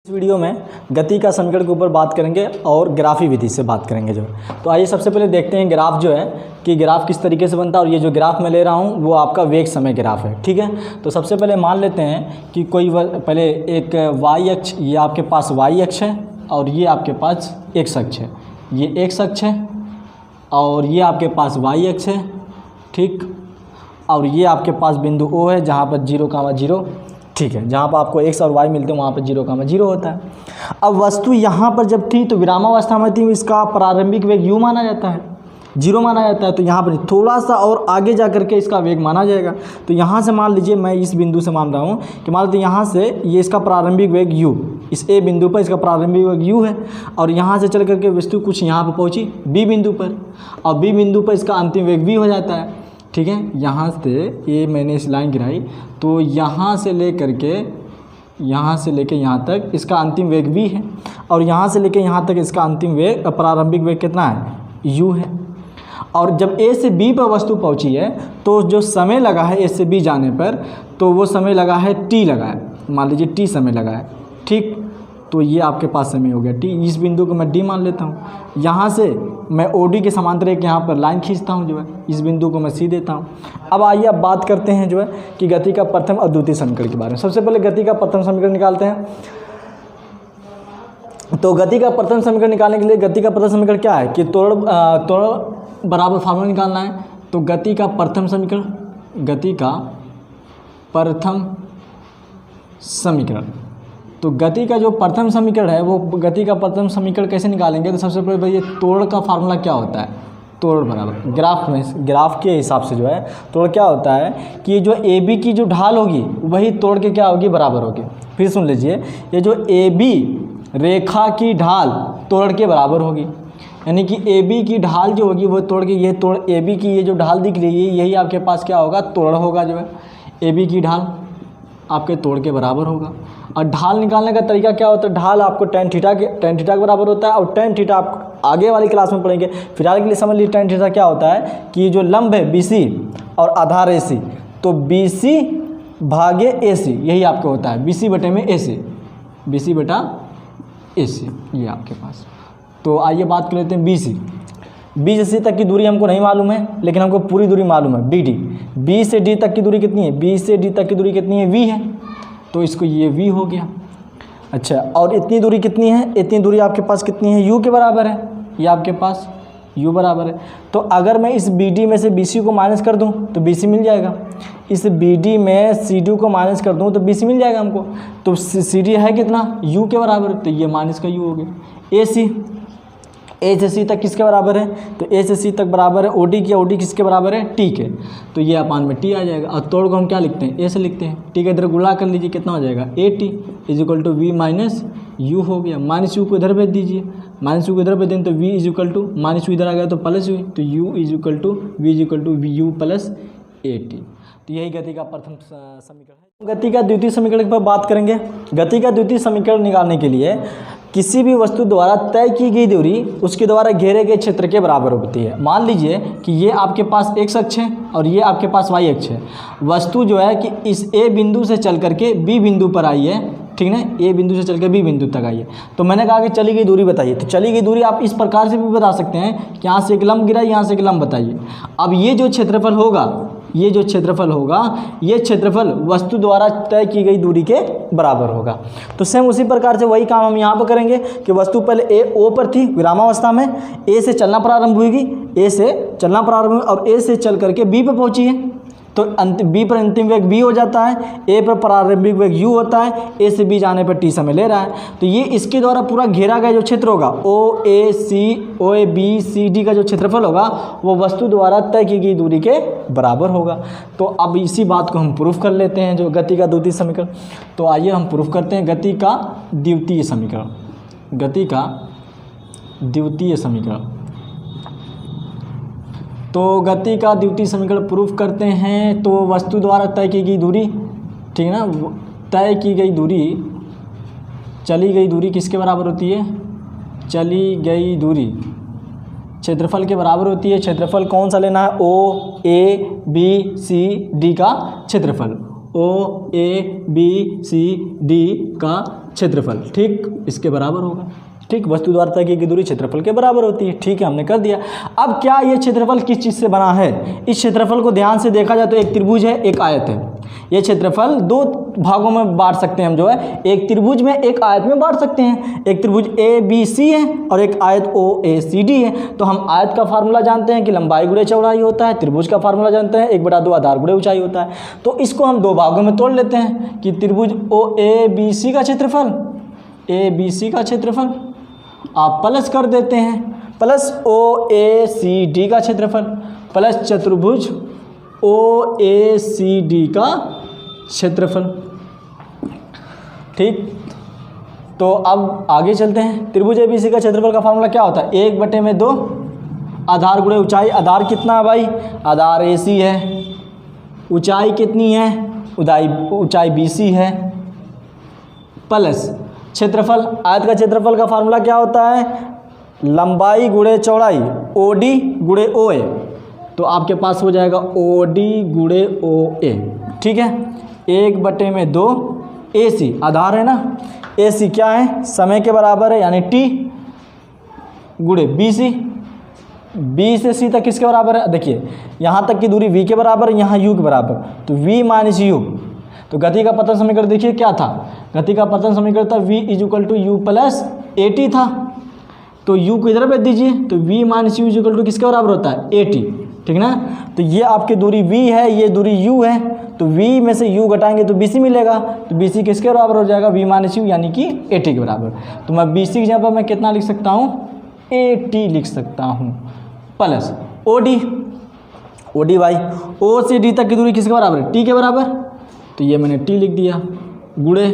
इस वीडियो में गति का समीकरण के ऊपर बात करेंगे और ग्राफी विधि से बात करेंगे जो। तो आइए सबसे पहले देखते हैं ग्राफ जो है कि ग्राफ किस तरीके से बनता है। और ये जो ग्राफ मैं ले रहा हूँ वो आपका वेग समय ग्राफ है, ठीक है। तो सबसे पहले मान लेते हैं कि कोई पहले एक वाई अक्ष, ये आपके पास वाई अक्ष है और ये आपके पास एक्स अक्ष है, ये एक्स अक्ष है और ये आपके पास वाई अक्ष है, ठीक। और ये आपके पास बिंदु O है जहाँ पर 0,0, ठीक है, जहाँ पर आपको x और y मिलते हैं वहाँ पर 0,0 होता है। अब वस्तु यहाँ पर जब थी तो विरामावस्था में थी, इसका प्रारंभिक वेग u माना जाता है, 0 माना जाता है। तो यहाँ पर थोड़ा सा और आगे जा कर के इसका वेग माना जाएगा। तो यहाँ से मान लीजिए, मैं इस बिंदु से मान रहा हूँ कि मान लीजिए यहाँ से ये इसका प्रारंभिक वेग u, इस A बिंदु पर इसका प्रारंभिक वेग u है और यहाँ से चल करके वस्तु कुछ यहाँ पर पहुँची B बिंदु पर और B बिंदु पर इसका अंतिम वेग v हो जाता है, ठीक है। यहाँ से ये मैंने इस लाइन गिराई तो यहाँ से लेकर के यहाँ तक इसका अंतिम वेग v है और यहाँ से लेकर यहाँ तक इसका अंतिम वेग प्रारंभिक वेग कितना है, u है। और जब A से B पर वस्तु पहुँची है तो जो समय लगा है A से B जाने पर, तो वो समय लगा है t लगा है, मान लीजिए t समय लगा है, ठीक। तो ये आपके पास समय हो गया t। इस बिंदु को मैं d मान लेता हूँ। यहाँ से मैं OD के समांतर एक यहाँ पर लाइन खींचता हूँ जो है, इस बिंदु को मैं C देता हूँ। अब आइए अब बात करते हैं जो है कि गति का प्रथम और द्वितीय समीकरण के बारे में। सबसे पहले गति का प्रथम समीकरण निकालते हैं। तो गति का प्रथम समीकरण निकालने के लिए गति का प्रथम समीकरण क्या है कि त्वरण बराबर फार्मूला निकालना है। तो गति का प्रथम समीकरण, गति का प्रथम समीकरण, तो गति का जो प्रथम समीकरण है वो गति का प्रथम समीकरण कैसे निकालेंगे। तो सबसे पहले भाई ये त्वरण का फार्मूला क्या होता है, त्वरण बराबर ग्राफ के हिसाब से जो है त्वरण क्या होता है कि ये जो AB की जो ढाल होगी वही त्वरण के क्या होगी, बराबर होगी। फिर सुन लीजिए, ये जो AB रेखा की ढाल त्वरण के बराबर होगी, यानी कि AB की ढाल जो होगी वो त्वरण की, ये त्वरण AB की ये जो ढाल दिख रही है यही आपके पास क्या होगा, त्वरण होगा जो है। AB की ढाल आपके त्वरण के बराबर होगा। और ढाल निकालने का तरीका क्या होता है, ढाल आपको tan थीटा के बराबर होता है। और tan थीटा आप आगे वाली क्लास में पढ़ेंगे, फिलहाल के लिए समझ लीजिए tan थीटा क्या होता है कि जो लंब है BC और आधार AC, तो BC भागे AC यही आपका होता है, BC बटे में AC, BC बटा AC ये आपके पास। तो आइए बात कर लेते हैं B से C तक की दूरी हमको नहीं मालूम है, लेकिन हमको पूरी दूरी मालूम है BD। B से D तक की दूरी कितनी है, B से D तक की दूरी कितनी है, V है, तो इसको ये V हो गया। अच्छा, और इतनी दूरी कितनी है, इतनी दूरी आपके पास कितनी है, U के बराबर है, ये आपके पास U बराबर है। तो अगर मैं इस BD में से BC को माइनस कर दूं तो BC मिल जाएगा, इस BD में CD को माइनस कर दूं तो BC मिल जाएगा हमको। तो CD है कितना, U के बराबर, तो ये माइनस का U हो गया। AC A से C तक किसके बराबर है, तो A से C तक बराबर है OD की, OD किसके बराबर है, T के, तो ये अपान में T आ जाएगा। और तोड़ को हम क्या लिखते हैं, A से लिखते हैं, ठीक है। इधर गुणा कर लीजिए, कितना हो जाएगा, AT equal to V minus U हो गया। माइनस U को इधर भेज दीजिए, माइनस U को इधर भेज दें तो V equal to minus U इधर आ गया तो प्लस U, तो U equal to V equal to U plus AT। तो यही गति का प्रथम समीकरण है। गति का द्वितीय समीकरण पर बात करेंगे। गति का द्वितीय समीकरण निकालने के लिए किसी भी वस्तु द्वारा तय की गई दूरी उसके द्वारा घेरे गए क्षेत्र के बराबर होती है। मान लीजिए कि ये आपके पास x अक्ष है और ये आपके पास y अक्ष है। वस्तु जो है कि इस A बिंदु से चल करके B बिंदु पर आई है, ठीक ना, A बिंदु से चल कर B बिंदु तक आई है। तो मैंने कहा कि चली गई दूरी बताइए। तो चली गई दूरी आप इस प्रकार से भी बता सकते हैं कि यहाँ से एक लंब गिरा, यहाँ से एक लंब बताइए। अब ये जो क्षेत्रफल होगा, ये जो क्षेत्रफल होगा, ये क्षेत्रफल वस्तु द्वारा तय की गई दूरी के बराबर होगा। तो सेम उसी प्रकार से वही काम हम यहाँ पर करेंगे कि वस्तु पहले O पर थी विरामावस्था में, A से चलना प्रारंभ हुई, A से चलना प्रारंभ हुई और A से चल करके B पर पहुँची है। तो B पर अंतिम वेग V हो जाता है, A पर प्रारंभिक वेग U होता है, A से B जाने पर T समय ले रहा है। तो ये इसके द्वारा पूरा घेरा गया जो क्षेत्र होगा, OABCD का जो क्षेत्रफल होगा वो वस्तु द्वारा तय की गई दूरी के बराबर होगा। तो अब इसी बात को हम प्रूफ कर लेते हैं, जो गति का द्वितीय समीकरण। तो आइए हम प्रूफ करते हैं गति का द्वितीय समीकरण। गति का द्वितीय समीकरण, तो गति का द्वितीय समीकरण प्रूफ करते हैं। तो वस्तु द्वारा तय की गई दूरी, ठीक है ना, तय की गई दूरी, चली गई दूरी किसके बराबर होती है, चली गई दूरी क्षेत्रफल के बराबर होती है। क्षेत्रफल कौन सा लेना है, OABCD का क्षेत्रफल, OABCD का क्षेत्रफल, ठीक, इसके बराबर होगा। ठीक, वस्तु द्वारा तय की दूरी क्षेत्रफल के बराबर होती है। ठीक है, हमने कर दिया। अब क्या ये क्षेत्रफल किस चीज़ से बना है? इस क्षेत्रफल को ध्यान से देखा जाए तो एक त्रिभुज है, एक आयत है। ये क्षेत्रफल दो भागों में बांट सकते हैं हम, जो है एक त्रिभुज में एक आयत में बांट सकते हैं। एक त्रिभुज ABC है और एक आयत OACD है। तो हम आयत का फार्मूला जानते हैं कि लंबाई गुणे चौड़ाई होता है, त्रिभुज का फार्मूला जानते हैं 1/2 आधार गुणे ऊंचाई होता है। तो इसको हम दो भागों में तोड़ लेते हैं कि त्रिभुज ABC का क्षेत्रफल, ABC का क्षेत्रफल आप प्लस कर देते हैं प्लस OACD का क्षेत्रफल प्लस चतुर्भुज OACD का क्षेत्रफल। ठीक, तो अब आगे चलते हैं। त्रिभुज ABC का क्षेत्रफल का फार्मूला क्या होता है? 1/2 आधार गुणे ऊंचाई। आधार कितना है भाई? आधार AC है। ऊंचाई कितनी है? ऊंचाई BC है प्लस क्षेत्रफल। आयत का क्षेत्रफल का फार्मूला क्या होता है? लंबाई गुणे चौड़ाई OD गुणे OA। तो आपके पास हो जाएगा OD गुणे OA। ठीक है, 1/2 AC आधार है ना, AC क्या है? समय के बराबर है यानी T गुणे BC। B से C तक किसके बराबर है? देखिए यहाँ तक की दूरी V के बराबर है, यहाँ U के बराबर, तो V माइनस U। तो गति का पतन समीकरण देखिए क्या था? गति का पतन समीकरण था V = U + AT था। तो U को इधर भेज दीजिए, तो V माइनस U = किसके बराबर होता है? AT। ठीक ना? तो ये आपकी दूरी V है, ये दूरी U है, तो V में से U घटाएंगे तो BC मिलेगा। तो BC किसके बराबर हो जाएगा? V माइनस U यानी कि AT के बराबर। तो मैं BC की जगह पर मैं कितना लिख सकता हूँ? AT लिख सकता हूँ प्लस OD भाई O से D तक की दूरी किसके बराबर है? T के बराबर। तो ये मैंने T लिख दिया गुणे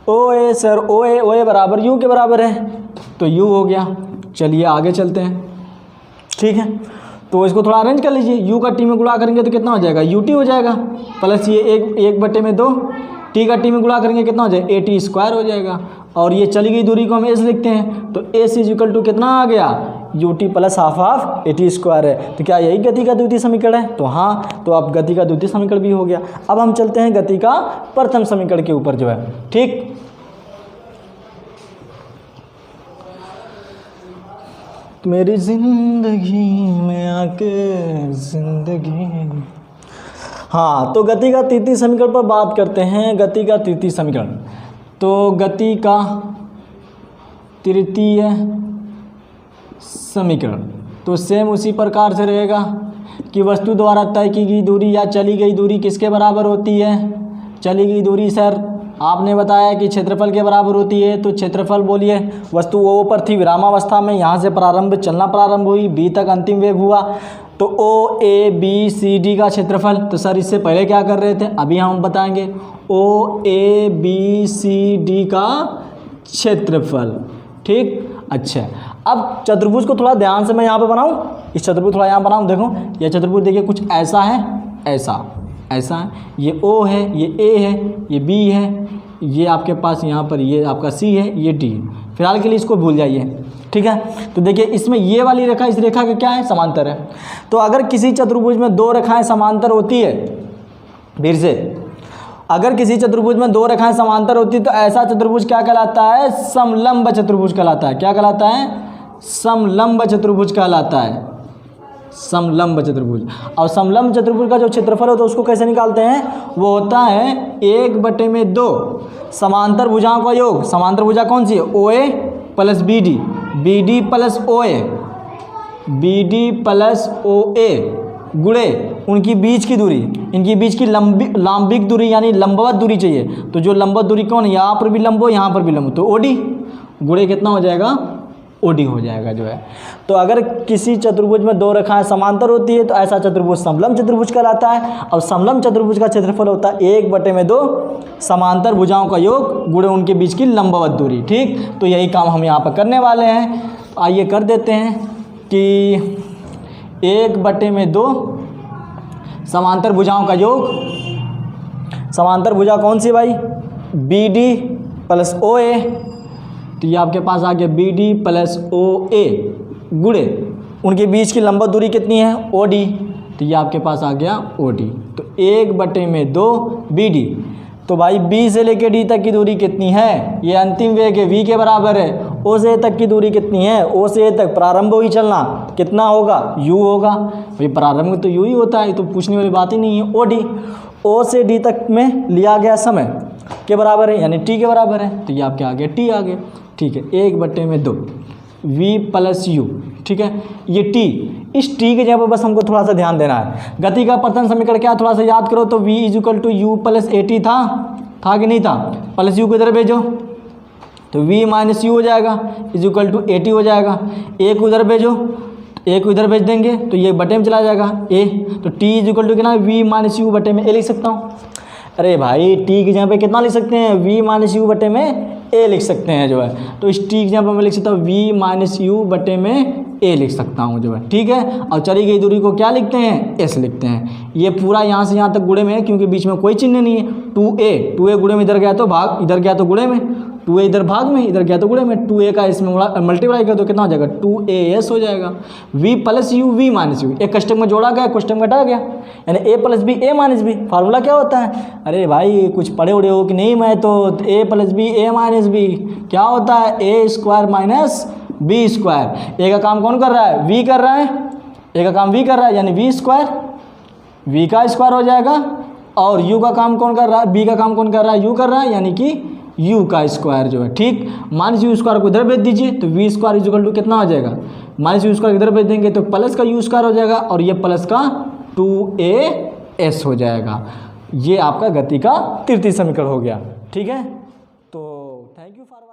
OA सर OA बराबर U के बराबर है, तो U हो गया। चलिए आगे चलते हैं। ठीक है, तो इसको थोड़ा अरेंज कर लीजिए। U का T में गुणा करेंगे तो कितना हो जाएगा? UT हो जाएगा प्लस ये 1/2 T का T में गुणा करेंगे कितना हो जाएगा? AT² हो जाएगा। और ये चली गई दूरी को हम S लिखते हैं, तो S = कितना आ गया? UT + हाफ AT² है। तो क्या यही गति का द्वितीय समीकरण है? तो हाँ, तो अब गति का द्वितीय समीकरण भी हो गया। अब हम चलते हैं गति का प्रथम समीकरण के ऊपर जो है। ठीक, मेरी जिंदगी में आके जिंदगी। हाँ, तो गति का तृतीय समीकरण पर बात करते हैं। गति का तृतीय समीकरण, तो गति का तृतीय समीकरण तो सेम उसी प्रकार से रहेगा कि वस्तु द्वारा तय की गई दूरी या चली गई दूरी किसके बराबर होती है? चली गई दूरी सर आपने बताया कि क्षेत्रफल के बराबर होती है। तो क्षेत्रफल बोलिए, वस्तु O पर थी विरामावस्था में, यहाँ से प्रारंभ चलना प्रारंभ हुई, B तक अंतिम वेग हुआ, तो OABCD का क्षेत्रफल। तो सर इससे पहले क्या कर रहे थे? अभी हम बताएंगे OABCD का क्षेत्रफल। ठीक, अच्छा, अब चतुर्भुज को थोड़ा ध्यान से मैं यहाँ पे बनाऊँ, इस चतुर्भुज थोड़ा यहाँ बनाऊँ। देखो ये चतुर्भुज देखिए कुछ ऐसा है, ऐसा है, ये O है, ये A है, ये B है, ये आपके पास यहाँ पर ये आपका C है, ये D। फिलहाल के लिए इसको भूल जाइए। ठीक है, तो देखिए इसमें ये वाली रेखा इस रेखा के क्या है? समांतर है। तो अगर किसी चतुर्भुज में दो रेखाएं समांतर होती है, फिर से अगर किसी चतुर्भुज में दो रेखाएं समांतर होती है तो ऐसा चतुर्भुज क्या कहलाता है? समलंब चतुर्भुज कहलाता है। क्या कहलाता है? समलंब चतुर्भुज कहलाता है, समलंब चतुर्भुज। और समलंब चतुर्भुज का जो क्षेत्रफल होता है उसको कैसे निकालते हैं? वो होता है 1/2 समांतर भुजाओं का योग। समांतर भुजा कौन सी है? OA + BD, BD + OA, BD + OA गुणे उनकी बीच की दूरी, इनकी बीच की लंबिक दूरी यानी लंबवत दूरी चाहिए। तो जो लंबवत दूरी कौन है? यहाँ पर भी लंब हो, यहाँ पर भी लंब, तो OD गुणे कितना हो जाएगा? OD हो जाएगा जो है। तो अगर किसी चतुर्भुज में दो रेखाएं समांतर होती है तो ऐसा चतुर्भुज समलंब चतुर्भुज कहलाता है। और समलंब चतुर्भुज का क्षेत्रफल होता है 1/2 समांतर भुजाओं का योग गुणे उनके बीच की लंबवत दूरी। ठीक, तो यही काम हम यहाँ पर करने वाले हैं। आइए कर देते हैं कि 1/2 समांतर भुजाओं का योग। समांतर भुजा कौन सी भाई? BD + OA, तो ये आपके पास आ गया BD + OA गुणे उनके बीच की लंबवत दूरी कितनी है? OD, तो ये आपके पास आ गया OD। तो 1/2 BD तो भाई बी से लेके डी तक की दूरी कितनी है, ये अंतिम वेग है v के बराबर है। ओ से ए तक की दूरी कितनी है, ओ से ए तक प्रारंभ ही चलना कितना होगा, u होगा। भाई प्रारंभ तो u ही होता है, तो पूछने वाली बात ही नहीं है। ओ डी, ओ से डी तक में लिया गया समय के बराबर है, यानी t के बराबर है, तो ये आपके आ गया t आ गया। ठीक है, 1/2 v प्लस u। ठीक है, ये t, इस t के जगह पर बस हमको थोड़ा सा ध्यान देना है। गति का प्रथम समीकरण क्या, थोड़ा सा याद करो तो v = u प्लस at था कि नहीं था, प्लस u को इधर भेजो तो v माइनस u हो जाएगा = at हो जाएगा। a को उधर भेजो, a को इधर भेज देंगे तो ये बटे में चला जाएगा a, तो t = कितना, v माइनस u बटे में a लिख सकता हूँ। अरे भाई t की जगह पे कितना लिख सकते हैं, v माइनस u बटे में a लिख सकते हैं जो है, तो इस t की जगह पर मैं लिख सकता हूँ v माइनस u बटे में a लिख सकता हूँ जो है। ठीक है, और चली गई दूरी को क्या लिखते हैं, s लिखते हैं। ये पूरा यहाँ से यहाँ तक गुणे में है क्योंकि बीच में कोई चिन्ह नहीं है। 2a गुणे में इधर गया तो भाग, इधर गया तो गुणे में, 2a इधर भाग में, इधर गया तो गुणे में, 2a का इसमें मल्टीप्लाई कर दो कितना हो जाएगा, 2as हो जाएगा। v plus u v minus u, एक कष्टक में जोड़ा गया, कष्टक घटा गया, यानी a plus B a minus B. Formula क्या होता है, अरे भाई कुछ पढ़े उड़े हो कि नहीं, मैं तो a plus B a minus B क्या होता है, a square minus B square. a का काम कौन कर रहा है, v कर रहा है, a का काम v कर रहा है, यानी v स्क्वायर, v का स्क्वायर हो जाएगा, और u का काम कौन कर रहा है, b का काम कौन कर रहा है, u कर रहा है, यानी कि u का स्क्वायर जो है। ठीक, माइनस u स्क्वायर को इधर भेज दीजिए तो v स्क्वायर = कितना हो जाएगा, माइनस u स्क्वायर इधर भेज देंगे तो प्लस का u स्क्वायर हो जाएगा, और ये प्लस का 2as हो जाएगा। ये आपका गति का तृतीय समीकरण हो गया। ठीक है, तो थैंक यू फॉर